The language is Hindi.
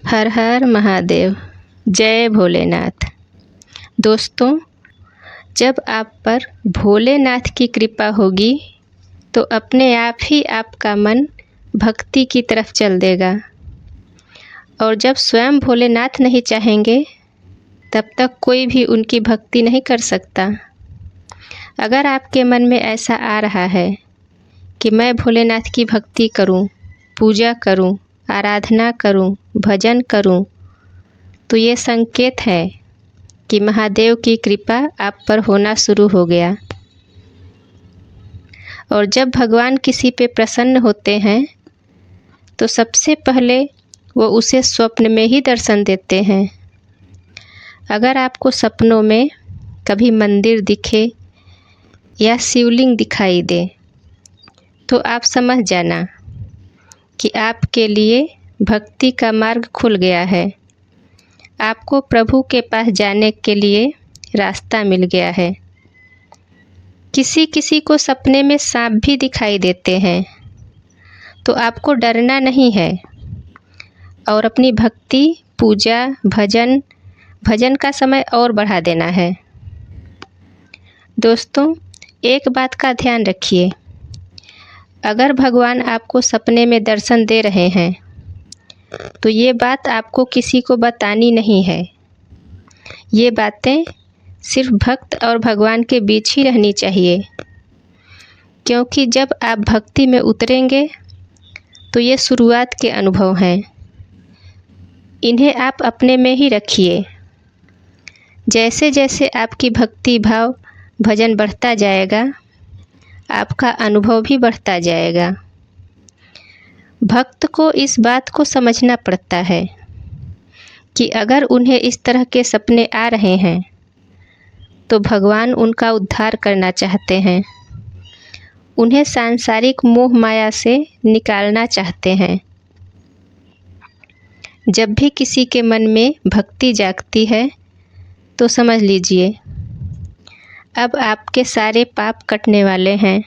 हर हर महादेव। जय भोलेनाथ। दोस्तों, जब आप पर भोलेनाथ की कृपा होगी तो अपने आप ही आपका मन भक्ति की तरफ चल देगा। और जब स्वयं भोलेनाथ नहीं चाहेंगे तब तक कोई भी उनकी भक्ति नहीं कर सकता। अगर आपके मन में ऐसा आ रहा है कि मैं भोलेनाथ की भक्ति करूं, पूजा करूं, आराधना करूं, भजन करूं, तो ये संकेत है कि महादेव की कृपा आप पर होना शुरू हो गया। और जब भगवान किसी पे प्रसन्न होते हैं तो सबसे पहले वो उसे स्वप्न में ही दर्शन देते हैं। अगर आपको सपनों में कभी मंदिर दिखे या शिवलिंग दिखाई दे तो आप समझ जाना कि आपके लिए भक्ति का मार्ग खुल गया है। आपको प्रभु के पास जाने के लिए रास्ता मिल गया है। किसी किसी को सपने में सांप भी दिखाई देते हैं तो आपको डरना नहीं है और अपनी भक्ति, पूजा, भजन का समय और बढ़ा देना है। दोस्तों, एक बात का ध्यान रखिए, अगर भगवान आपको सपने में दर्शन दे रहे हैं तो ये बात आपको किसी को बतानी नहीं है। ये बातें सिर्फ भक्त और भगवान के बीच ही रहनी चाहिए, क्योंकि जब आप भक्ति में उतरेंगे तो ये शुरुआत के अनुभव हैं। इन्हें आप अपने में ही रखिए। जैसे जैसे आपकी भक्ति भाव भजन बढ़ता जाएगा, आपका अनुभव भी बढ़ता जाएगा। भक्त को इस बात को समझना पड़ता है कि अगर उन्हें इस तरह के सपने आ रहे हैं तो भगवान उनका उद्धार करना चाहते हैं, उन्हें सांसारिक मोह माया से निकालना चाहते हैं। जब भी किसी के मन में भक्ति जागती है तो समझ लीजिए अब आपके सारे पाप कटने वाले हैं।